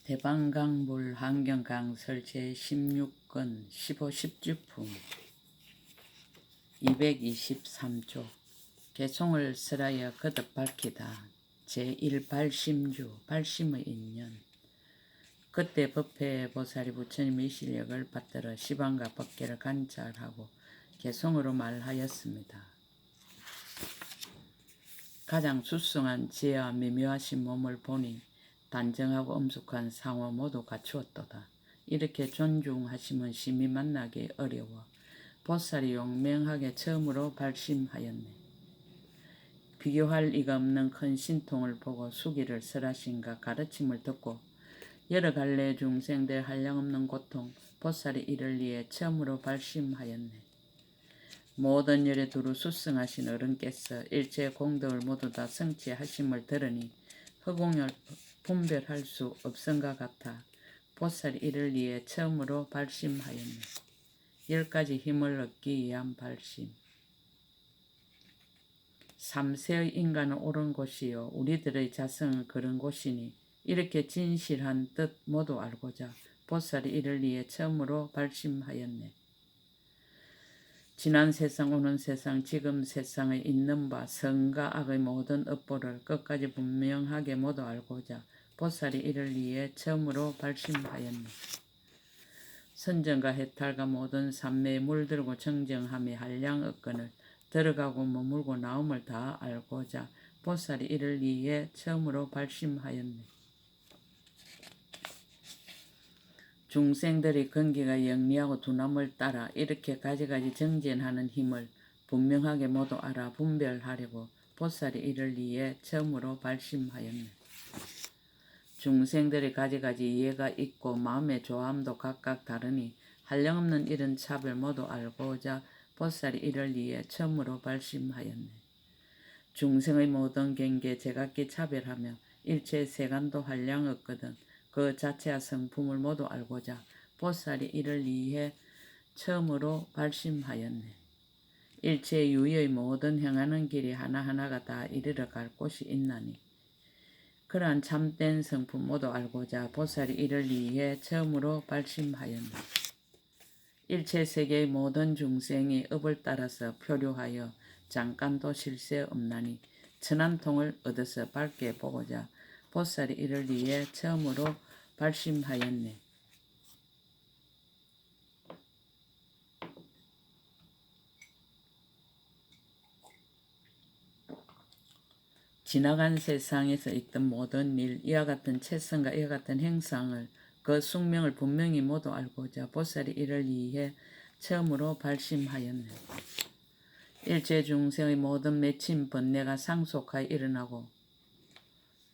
대방강물 환경강설 제16권 15십주품 223조 개송을 설하여 거듭 밝히다. 제1발심주 발심의 인연. 그때 법회 보살이 부처님의 실력을 받들어 시방과 법계를 관찰하고 개송으로 말하였습니다. 가장 수승한 지혜와 미묘하신 몸을 보니 단정하고 엄숙한 상호 모두 갖추었도다. 이렇게 존중하심은 심히 만나기 어려워 보살이 용맹하게 처음으로 발심하였네. 비교할 이가 없는 큰 신통을 보고 수기를 설하신가 가르침을 듣고 여러 갈래 중생들 한량없는 고통 보살이 이를 위해 처음으로 발심하였네. 모든 열에 두루 수승하신 어른께서 일체 공덕을 모두 다 성취하심을 들으니 허공을 분별할 수 없음과 같아 보살이 이를 위해 처음으로 발심하였네. 10가지 힘을 얻기 위한 발심. 3세의 인간은 옳은 곳이요 우리들의 자성은 그런 곳이니 이렇게 진실한 뜻 모두 알고자 보살이 이를 위해 처음으로 발심하였네. 지난 세상, 오는 세상, 지금 세상에 있는 바 선과 악의 모든 업보를 끝까지 분명하게 모두 알고자 보살이 이를 위해 처음으로 발심하였네. 선정과 해탈과 모든 삼매에 물들고 정정함이 한량 없건을 들어가고 머물고 나옴을 다 알고자 보살이 이를 위해 처음으로 발심하였네. 중생들의 근기가 영리하고 둔함을 따라 이렇게 가지가지 정진하는 힘을 분명하게 모두 알아 분별하려고 보살이 이를 위해 처음으로 발심하였네. 중생들의 가지가지 이해가 있고 마음의 조함도 각각 다르니 한량없는 이런 차별 모두 알고자 보살이 이를 위해 처음으로 발심하였네. 중생의 모든 경계 제각기 차별하며 일체 세간도 한량 없거든 그 자체와 성품을 모두 알고자 보살이 이를 위해 처음으로 발심하였네. 일체 유의 모든 행하는 길이 하나하나가 다 이르러 갈 곳이 있나니 그러한 참된 성품 모두 알고자 보살이 이를 위해 처음으로 발심하였네. 일체 세계의 모든 중생이 업을 따라서 표류하여 잠깐도 실세 없나니 천안통을 얻어서 밝게 보고자 보살이 이를 위해 처음으로 발심하였네. 지나간 세상에서 있던 모든 일, 이와 같은 채성과 이와 같은 행상을 그 숙명을 분명히 모두 알고자 보살이 이를 위해 처음으로 발심하였네. 일체 중생의 모든 맺힌 번뇌가 상속하여 일어나고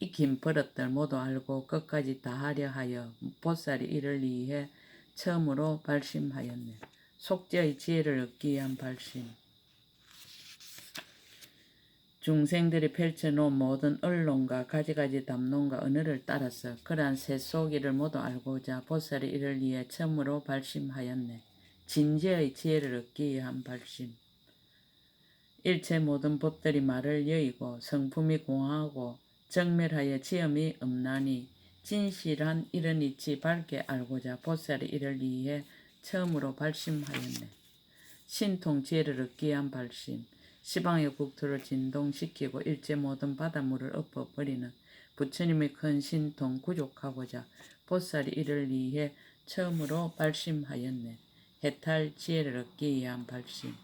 익힌 버릇들 모두 알고 끝까지 다하려 하여 보살이 이를 위해 처음으로 발심하였네. 속죄의 지혜를 얻기 위한 발심. 중생들이 펼쳐놓은 모든 언론과 가지가지 담론과 언어를 따라서 그러한 세속이를 모두 알고자 보살이 이를 위해 처음으로 발심하였네. 진지의 지혜를 얻기 위한 발심. 일체 모든 법들이 말을 여의고 성품이 공하고 정멸하여 지음이 없나니 진실한 이런 이치 밝게 알고자 보살이 이를 위해 처음으로 발심하였네. 신통 지혜를 얻기 위한 발심. 시방의 국토를 진동시키고 일체 모든 바닷물을 엎어버리는 부처님의 큰 신통 구족하고자 보살이 이를 위해 처음으로 발심하였네. 해탈 지혜를 얻기 위한 발심.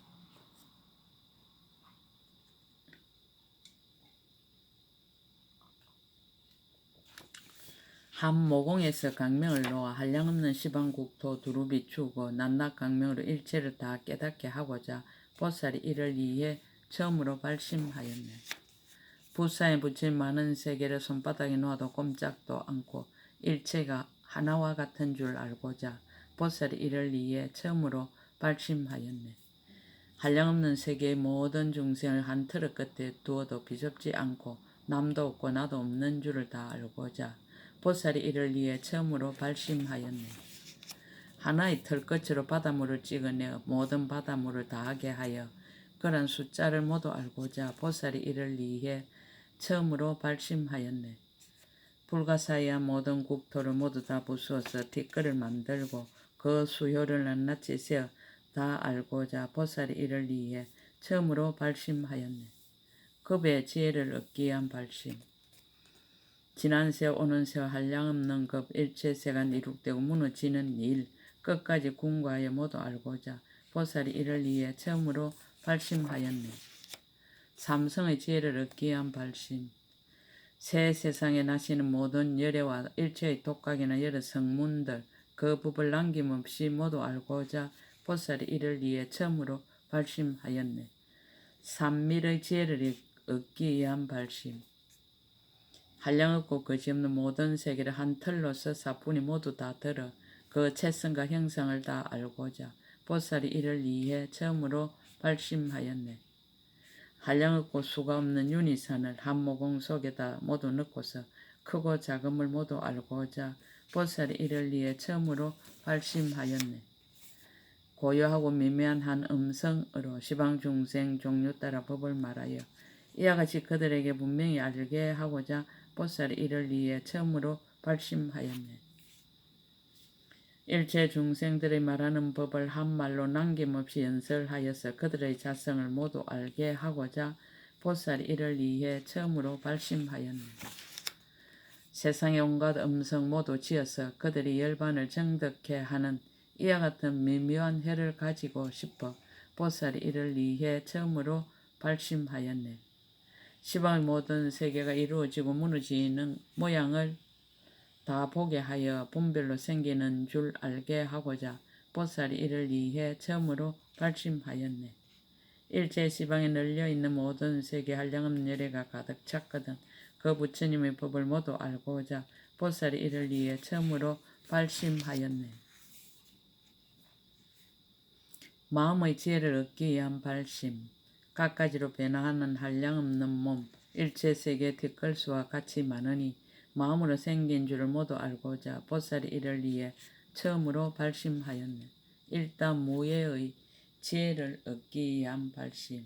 한 모공에서 강명을 놓아 한량없는 시방국토 두루 비추고 낮낮 강명으로 일체를 다 깨닫게 하고자 보살이 이를 위해 처음으로 발심하였네. 부사에 붙인 많은 세계를 손바닥에 놓아도 꼼짝도 않고 일체가 하나와 같은 줄 알고자 보살이 이를 위해 처음으로 발심하였네. 한량없는 세계의 모든 중생을 한 틀의 끝에 두어도 비좁지 않고 남도 없고 나도 없는 줄을 다 알고자 보살이 이를 위해 처음으로 발심하였네. 하나의 털끝으로 바닷물을 찍어내어 모든 바닷물을 다하게 하여 그런 숫자를 모두 알고자 보살이 이를 위해 처음으로 발심하였네. 불가사의한 모든 국토를 모두 다 부수어서 티끌을 만들고 그 수효를 낱낱이 세어 다 알고자 보살이 이를 위해 처음으로 발심하였네. 급의 지혜를 얻기 위한 발심. 지난 세 오는 세와 한량없는 급 일체세간 이룩되고 무너지는 일 끝까지 궁구하여 모두 알고자 보살이 이를 위해 처음으로 발심하였네. 삼성의 지혜를 얻기 위한 발심. 새 세상에 나시는 모든 열애와 일체의 독각이나 여러 성문들 그 법을 남김없이 모두 알고자 보살이 이를 위해 처음으로 발심하였네. 삼밀의 지혜를 얻기 위한 발심. 한량없고 거지없는 모든 세계를 한 틀로서 사뿐히 모두 다 들어 그 채성과 형상을 다 알고자 보살이 이를 위해 처음으로 발심하였네. 한량없고 수가 없는 윤희산을 한 모공 속에다 모두 넣고서 크고 작음을 모두 알고자 보살이 이를 위해 처음으로 발심하였네. 고요하고 미묘한 한 음성으로 시방중생 종류 따라 법을 말하여 이와 같이 그들에게 분명히 알게 하고자 보살이 이를 위해 처음으로 발심하였네. 일체 중생들의 말하는 법을 한 말로 남김없이 연설하여서 그들의 자성을 모두 알게 하고자 보살이 이를 위해 처음으로 발심하였네. 세상의 온갖 음성 모두 지어서 그들이 열반을 정득해 하는 이와 같은 미묘한 혀를 가지고 싶어 보살이 이를 위해 처음으로 발심하였네. 시방의 모든 세계가 이루어지고 무너지는 모양을 다 보게 하여 분별로 생기는 줄 알게 하고자 보살이 이를 위해 처음으로 발심하였네. 일체 시방에 널려있는 모든 세계 한량없는 열애가 가득 찼거든 그 부처님의 법을 모두 알고자 보살이 이를 위해 처음으로 발심하였네. 마음의 지혜를 얻기 위한 발심. 갖가지로 변화하는 한량없는 몸, 일체 세계 뒷걸수와 같이 많으니 마음으로 생긴 줄을 모두 알고자 보살이 이를 위해 처음으로 발심하였네. 일단 무예의 지혜를 얻기 위한 발심.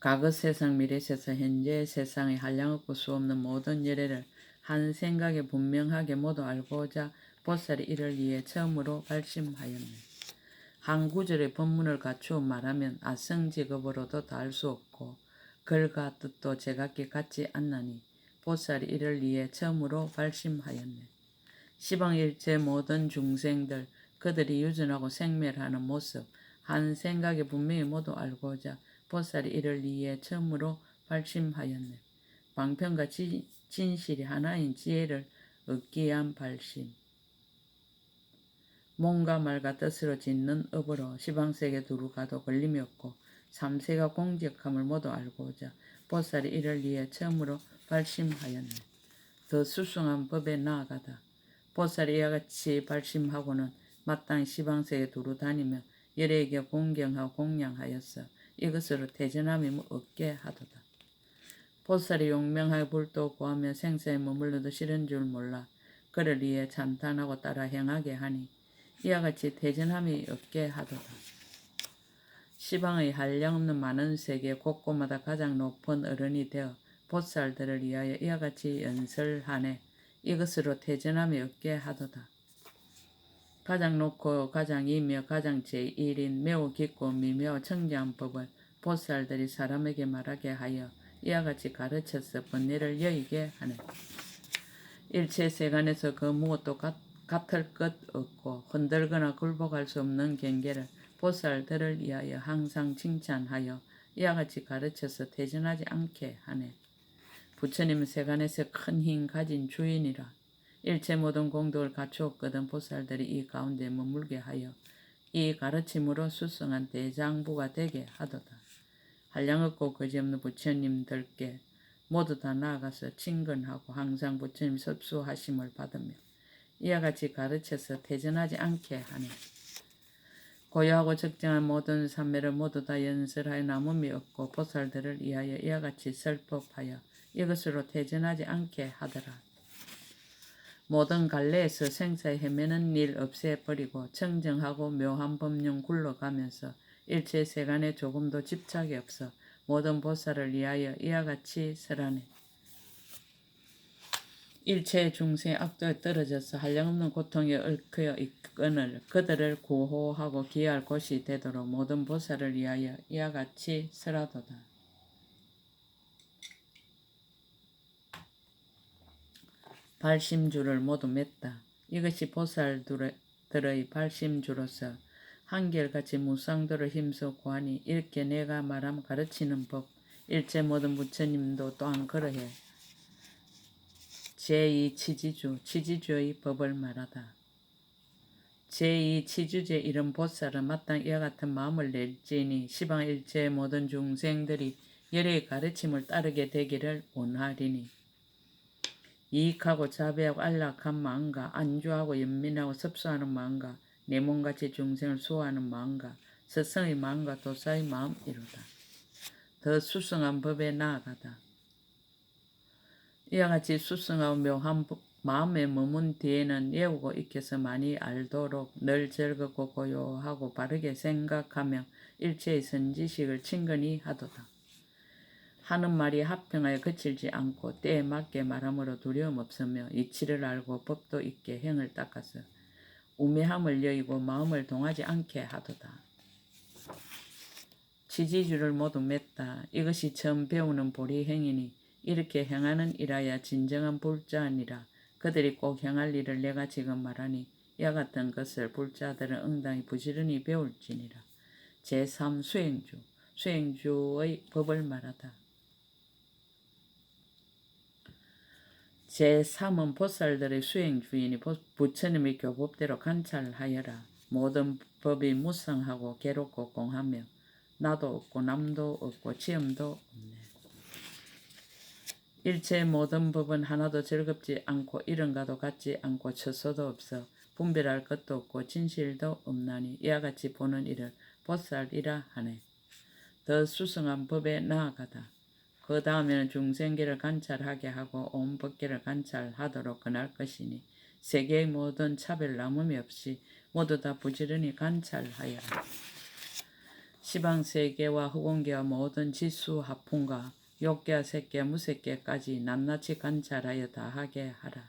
과거 세상, 미래 세상, 현재 세상의 한량없고 수없는 모든 열애를 한 생각에 분명하게 모두 알고자 보살이 이를 위해 처음으로 발심하였네. 한 구절의 법문을 갖추어 말하면 아성직업으로도 다 알 수 없고 글과 뜻도 제각기 같지 않나니 보살이 이를 위해 처음으로 발심하였네. 시방일체 모든 중생들 그들이 유전하고 생멸하는 모습 한 생각에 분명히 모두 알고자 보살이 이를 위해 처음으로 발심하였네. 방편과 진실이 하나인 지혜를 얻기 위한 발심. 몸과 말과 뜻으로 짓는 업으로 시방세계 두루 가도 걸림이 없고 삼세가 공적함을 모두 알고자 보살이 이를 위해 처음으로 발심하였네. 더 수승한 법에 나아가다. 보살이 이와 같이 발심하고는 마땅히 시방세계 두루 다니며 열애에게 공경하고 공양하였어 이것으로 태전함이 없게 하도다. 보살이 용명하게 불도 구하며 생사에 머물러도 싫은 줄 몰라 그를 위해 찬탄하고 따라 행하게 하니 이와 같이 태전함이 없게 하도다. 시방의 한량없는 많은 세계 곳곳마다 가장 높은 어른이 되어 보살들을 위하여 이와 같이 연설하네 이것으로 태전함이 없게 하도다. 가장 높고 가장 이며 가장 제1인 매우 깊고 미묘 청정한 법을 보살들이 사람에게 말하게 하여 이와 같이 가르쳐서 번뇌를 여의게 하네. 일체 세간에서 그 무엇도 같을 것 없고 흔들거나 굴복할 수 없는 경계를 보살들을 위하여 항상 칭찬하여 이와 같이 가르쳐서 태전하지 않게 하네. 부처님은 세간에서 큰 힘 가진 주인이라 일체 모든 공덕을 갖추었거든 보살들이 이 가운데 머물게 하여 이 가르침으로 수승한 대장부가 되게 하도다. 한량없고 거지없는 부처님들께 모두 다 나아가서 친근하고 항상 부처님 섭수하심을 받으며 이와 같이 가르쳐서 태전하지 않게 하네. 고요하고 적정한 모든 삼매를 모두 다 연설하여 남음이 없고 보살들을 위하여 이와 같이 설법하여 이것으로 태전하지 않게 하더라. 모든 갈래에서 생사에 헤매는 일 없애버리고 청정하고 묘한 법륜 굴러가면서 일체 세간에 조금도 집착이 없어 모든 보살을 위하여 이와 같이 설하네. 일체 중생의 악도에 떨어져서 한량없는 고통에 얽혀 있거늘 그들을 구호하고 기할 곳이 되도록 모든 보살을 위하여 이와 같이 설하도다. 발심주를 모두 맺다. 이것이 보살들의 발심주로서 한결같이 무상도를 힘쓰고 하니 이렇게 내가 말함 가르치는 법 일체 모든 부처님도 또한 그러해 제2치지주, 치지주의 법을 말하다. 제2치주제 이런 보살은 마땅 이와 같은 마음을 낼지니 시방 일체의 모든 중생들이 열의 가르침을 따르게 되기를 원하리니 이익하고 자비하고 안락한 마음과 안주하고 연민하고 섭수하는 마음과 내 몸같이 중생을 수호하는 마음과 스승의 마음과 도사의 마음이로다. 더 수승한 법에 나아가다. 이와 같이 수승하고 묘한 마음에 머문 뒤에는 예우고 익혀서 많이 알도록 늘 즐겁고 고요하고 바르게 생각하며 일체의 선지식을 친근히 하도다. 하는 말이 합평하여 그칠지 않고 때에 맞게 말함으로 두려움 없으며 이치를 알고 법도 있게 행을 닦아서 우매함을 여의고 마음을 동하지 않게 하도다. 치지주를 모두 맺다. 이것이 처음 배우는 보리행이니 이렇게 행하는 일하야 진정한 불자니라. 그들이 꼭 행할 일을 내가 지금 말하니 이와 같은 것을 불자들은 응당히 부지런히 배울지니라. 제3 수행주, 수행주의 법을 말하다. 제3은 보살들의 수행주이니 부처님의 교법대로 관찰하여라. 모든 법이 무성하고 괴롭고 공하며 나도 없고 남도 없고 지음도 없네. 일체의 모든 법은 하나도 즐겁지 않고 이른과도 같지 않고 처소도 없어 분별할 것도 없고 진실도 없나니 이와 같이 보는 이를 보살이라 하네. 더 수승한 법에 나아가다. 그 다음에는 중생계를 관찰하게 하고 온 법계를 관찰하도록 권할 것이니 세계의 모든 차별 남음이 없이 모두 다 부지런히 관찰하여라. 시방세계와 허공계와 모든 지수 하풍과 욕계와 색계와 무색계까지 낱낱이 관찰하여 다하게 하라.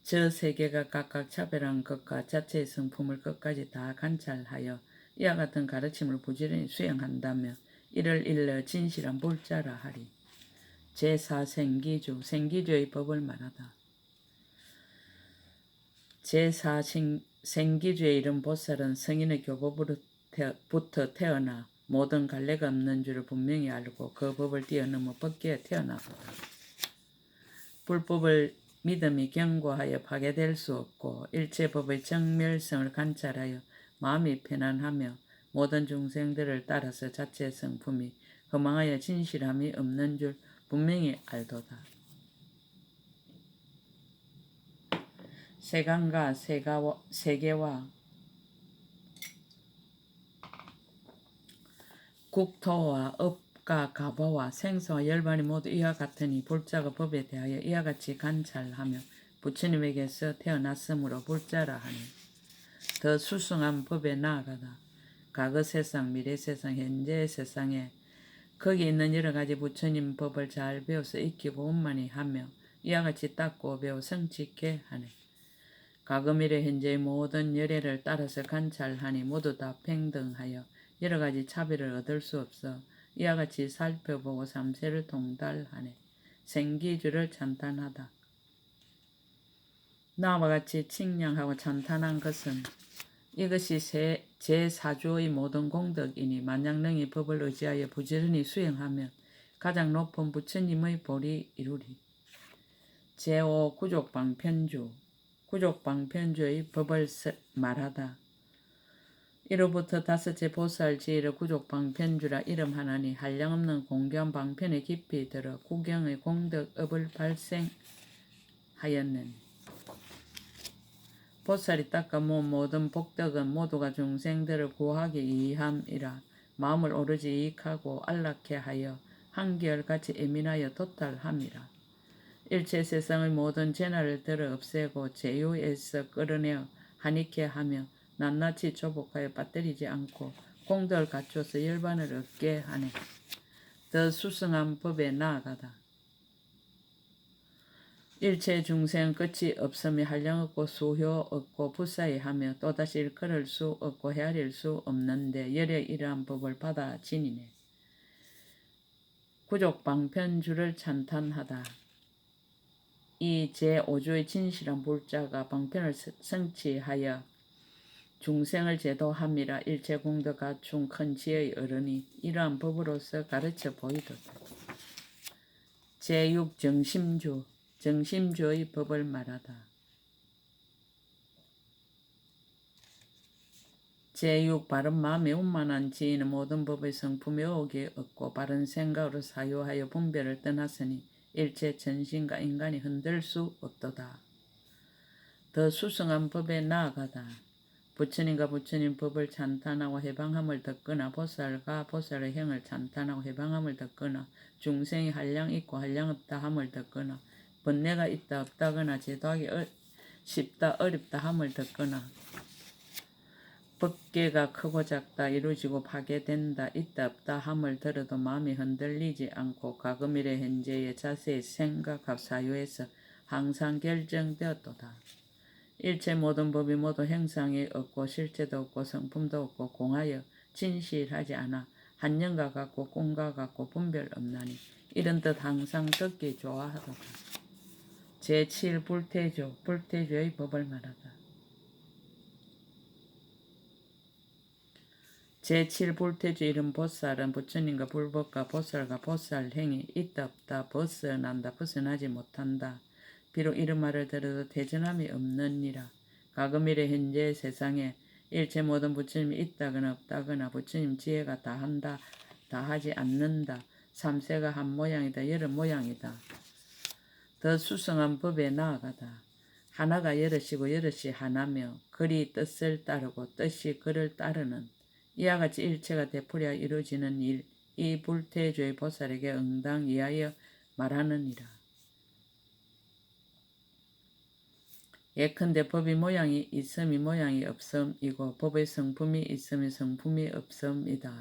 저 세계가 각각 차별한 것과 자체의 성품을 끝까지 다 관찰하여 이와 같은 가르침을 부지런히 수행한다며 이를 일러 진실한 불자라 하리. 제4생기주, 생기주의 법을 말하다. 제4생기주에 이른 보살은 성인의 교법으로부터 태어나 모든 갈래가 없는 줄을 분명히 알고 그 법을 뛰어넘어 법계에 태어나보다. 불법을 믿음이 견고하여 파괴될 수 없고 일체 법의 정멸성을 관찰하여 마음이 편안하며 모든 중생들을 따라서 자체의 성품이 허망하여 진실함이 없는 줄 분명히 알도다. 세간과 세계와 국토와 업과 가보와 생사와 열반이 모두 이와 같으니 불자가 법에 대하여 이와 같이 관찰하며 부처님에게서 태어났으므로 불자라 하니 더 수승한 법에 나아가다. 과거 세상, 미래 세상, 현재 세상에 거기 있는 여러 가지 부처님 법을 잘 배워서 익히고 원만히 하며 이와 같이 닦고 배워 성취케 하네. 과거 미래 현재의 모든 열애를 따라서 관찰하니 모두 다 평등하여 여러 가지 차별을 얻을 수 없어 이와 같이 살펴보고 삼세를 통달하네. 생기주를 찬탄하다. 나와 같이 칭량하고 찬탄한 것은 이것이 제4주의 모든 공덕이니 만약 능히 법을 의지하여 부지런히 수행하면 가장 높은 부처님의 보리 이루리. 제5 구족방편주, 구족방편주의 법을 말하다. 이로부터 다섯째 보살 지혜를 구족방편주라 이름하나니 한량없는 공견 방편에 깊이 들어 구경의 공덕업을 발생하였는 보살이 닦아 모은 모든 복덕은 모두가 중생들을 구하기 위함이라. 마음을 오로지 이익하고 안락해 하여 한결같이 예민하여 도탈함이라. 일체 세상의 모든 재난을 들어 없애고 제유에서 끌어내어 한익해 하며 낱낱이 조복하여 빠뜨리지 않고 공덕을 갖추어서 열반을 얻게 하네. 더 수승한 법에 나아가다. 일체 중생 끝이 없음이 한량없고 수효 없고 불사의하며 또다시 일컬을 수 없고 헤아릴 수 없는데 열의 이러한 법을 받아 지니네. 구족방편주를 찬탄하다. 이 제5주의 진실한 불자가 방편을 성취하여 중생을 제도함이라 일체 공덕 갖춘 큰 지혜의 어른이 이러한 법으로서 가르쳐 보이도다. 제6정심주 정심주의 법을 말하다. 제6 바른 마음에 운만한 지인은 모든 법의 성품이 어옥이 없고 바른 생각으로 사유하여 분별을 떠났으니 일체 전신과 인간이 흔들 수 없도다. 더 수승한 법에 나아가다. 부처님과 부처님 법을 찬탄하고 해방함을 듣거나 보살과 보살의 행을 찬탄하고 해방함을 듣거나 중생이 한량 있고 한량 없다 함을 듣거나 번뇌가 있다 없다거나 제도하기 쉽다 어렵다 함을 듣거나 법계가 크고 작다 이루어지고 파괴된다 있다 없다 함을 들어도 마음이 흔들리지 않고 과거미래 현재의 자세히 생각하고 사유에서 항상 결정되었도다. 일체 모든 법이 모두 형상이 없고 실체도 없고 성품도 없고 공하여 진실하지 않아 한영과 같고 꿈과 같고 분별 없나니 이런 뜻 항상 듣기 좋아하도다. 제7 불태조 불태조의 법을 말하다. 제7 불태조 이름 보살은 부처님과 불법과 보살과 보살행이 있다 없다 벗어난다 벗어나지 못한다. 비록 이런 말을 들어도 대전함이 없느니라. 과거미래 현재 세상에 일체 모든 부처님이 있다거나 없다거나 부처님 지혜가 다한다 다하지 않는다. 삼세가 한 모양이다 여러 모양이다. 더 수성한 법에 나아가다. 하나가 여럿이고 여럿이 하나며 글이 뜻을 따르고 뜻이 글을 따르는 이와 같이 일체가 되풀이하여 이루어지는 일, 이 불태조의 보살에게 응당이하여 말하느니라. 예컨대 법이 모양이 있음이 모양이 없음이고 법의 성품이 있음이 성품이 없음이다.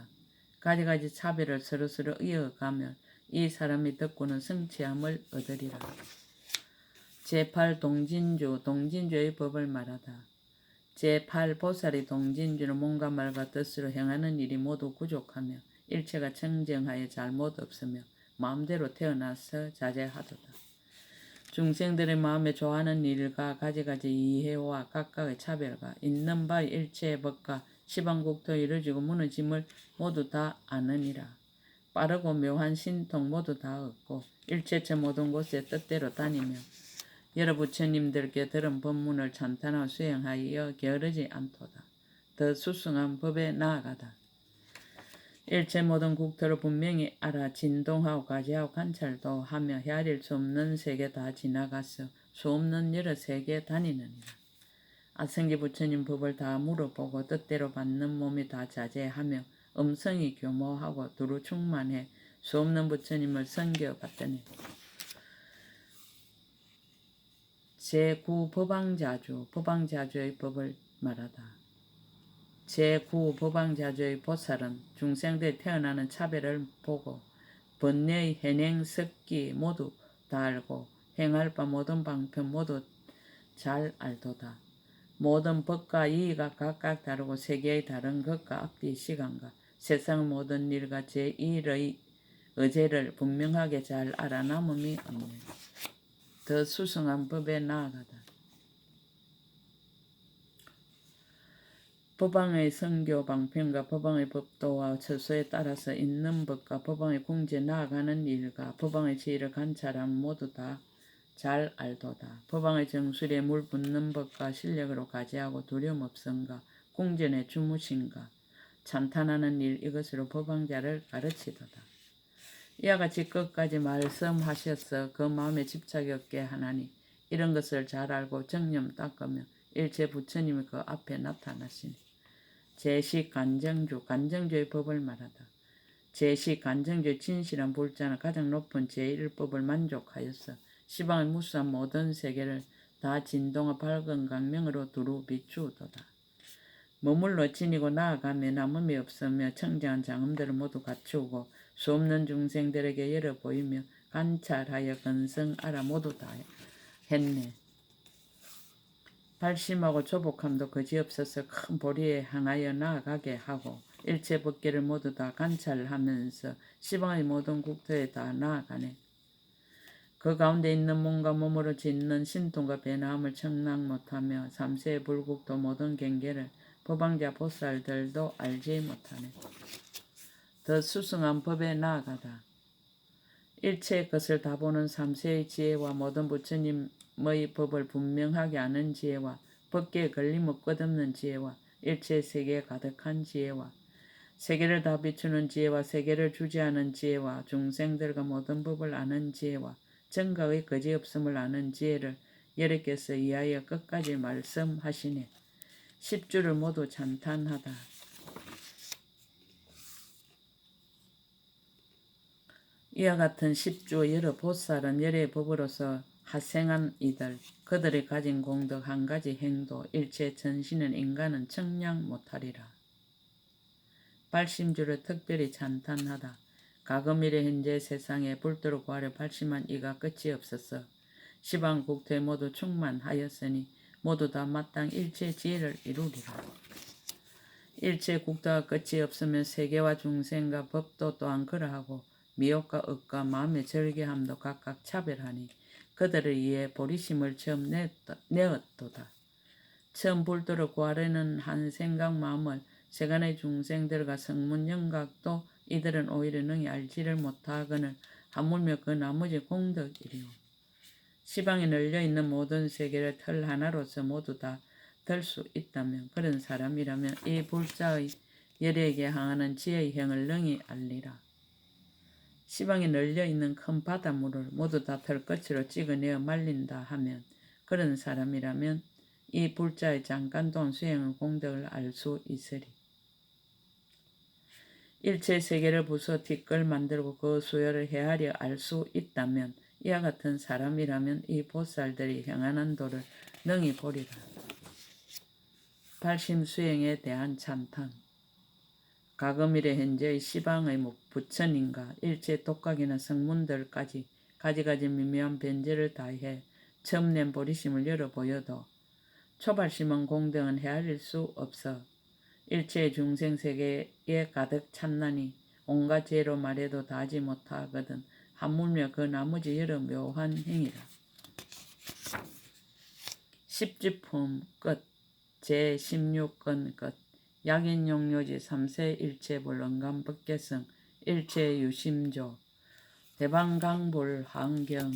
가지가지 차별을 서로서로 이어가면 이 사람이 듣고는 성취함을 얻으리라. 제8 동진주 동진주의 법을 말하다. 제8 보살이 동진주는 몸과 말과 뜻으로 행하는 일이 모두 부족하며 일체가 청정하여 잘못 없으며 마음대로 태어나서 자제하도다. 중생들의 마음에 좋아하는 일과 가지가지 이해와 각각의 차별과 있는 바의 일체의 법과 시방국토 이루어지고 무너짐을 모두 다 아느니라. 빠르고 묘한 신통 모두 다 얻고 일체처 모든 곳에 뜻대로 다니며 여러 부처님들께 들은 법문을 찬탄하고 수행하여 게으르지 않도다. 더 수승한 법에 나아가다. 일체 모든 국토를 분명히 알아 진동하고 가지하고 관찰도 하며 헤아릴 수 없는 세계 다 지나가서 수 없는 여러 세계 다니느니라. 아성기 부처님 법을 다 물어보고 뜻대로 받는 몸이 다 자제하며 음성이 교모하고 두루 충만해 수 없는 부처님을 섬겨봤더니 제9 법왕자주 법왕자주의 법을 말하다. 제9 법왕자주의 보살은 중생들 태어나는 차별을 보고 번뇌의 현행 습기 모두 다 알고 행할 바 모든 방편 모두 잘 알도다. 모든 법과 이의가 각각 다르고 세계의 다른 것과 앞뒤 시간과 세상 모든 일과 제1의 의제를 분명하게 잘 알아 남음이 없네. 더 수승한 법에 나아가다. 법왕의 선교 방편과 법왕의 법도와 처소에 따라서 있는 법과 법왕의 궁지에 나아가는 일과 법왕의 지혜를 관찰하면 모두 다 잘 알도다. 법왕의 정수리에 물 붓는 법과 실력으로 가지하고 두려움 없음과 궁전의 주무심과 찬탄하는 일 이것으로 법왕자를 가르치도다. 이와 같이 끝까지 말씀하셔서 그 마음에 집착이 없게 하나니 이런 것을 잘 알고 정념 닦으며 일체 부처님이 그 앞에 나타나시니 제시 간정주 간정주의 법을 말하다. 제시 간정주의 진실한 불자는 가장 높은 제1법을 만족하여서 시방의 무수한 모든 세계를 다 진동과 밝은 강명으로 두루 비추도다. 머물러 지니고 나아가며 남음이 없으며 청정한 장음들을 모두 갖추고 수없는 중생들에게 열어 보이며 관찰하여 근성하라 모두 다 했네. 발심하고 조복함도 그지없어서 큰 보리에 향하여 나아가게 하고 일체 법계를 모두 다 관찰하면서 시방의 모든 국토에 다 나아가네. 그 가운데 있는 몸과 몸으로 짓는 신통과 배나함을 청랑 못하며 삼세의 불국도 모든 경계를 법왕자 보살들도 알지 못하네. 더 수승한 법에 나아가다. 일체의 것을 다 보는 삼세의 지혜와 모든 부처님의 법을 분명하게 아는 지혜와 법계에 걸림을 끝없는 지혜와 일체 세계에 가득한 지혜와 세계를 다 비추는 지혜와 세계를 주재하는 지혜와 중생들과 모든 법을 아는 지혜와 정가의 거지없음을 아는 지혜를 여러께서 이하여 끝까지 말씀하시네. 10주를 모두 찬탄하다. 이와 같은 10주 여러 보살은 열의 법으로서 하생한 이들, 그들이 가진 공덕 한 가지 행도, 일체 전신은 인간은 청량 못하리라. 발심주를 특별히 찬탄하다. 가금일의 현재 세상에 불도로 구하려 발심한 이가 끝이 없어서 시방 국토에 모두 충만하였으니 모두 다 마땅 일체 지혜를 이루리라. 일체 국토가 끝이 없으면 세계와 중생과 법도 또한 그러하고 미혹과 억과 마음의 절개함도 각각 차별하니 그들을 위해 보리심을 처음 내었도다. 처음 불도를 구하려는 한 생각 마음을 세간의 중생들과 성문 영각도 이들은 오히려 능히 알지를 못하거늘 하물며 그 나머지 공덕이리요. 시방에 널려있는 모든 세계를 털 하나로서 모두 다 들 수 있다면 그런 사람이라면 이 불자의 열에게 향하는 지혜의 형을 능히 알리라. 시방에 널려있는 큰 바닷물을 모두 다 털끝으로 찍어내어 말린다 하면 그런 사람이라면 이 불자의 잠깐 동안 수행의 공덕을 알 수 있으리. 일체 세계를 부숴 뒷걸 만들고 그 수요를 헤아려 알 수 있다면 이와 같은 사람이라면 이 보살들이 향하는 도를 능히 보리라. 발심 수행에 대한 찬탄. 가금일의 현재의 시방의 부처님과 일체 독각이나 성문들까지 가지가지 미묘한 변제를 다해 처음 낸 보리심을 열어 보여도 초발심은 공덕은 헤아릴 수 없어 일체의 중생세계에 가득 찼나니 온갖 죄로 말해도 다하지 못하거든 하물며 그 나머지 여러 묘한 행위라. 10지품 끝. 제16건 끝. 약인용료지 3세 일체불언감 법계성 일체유심조 대방강불환경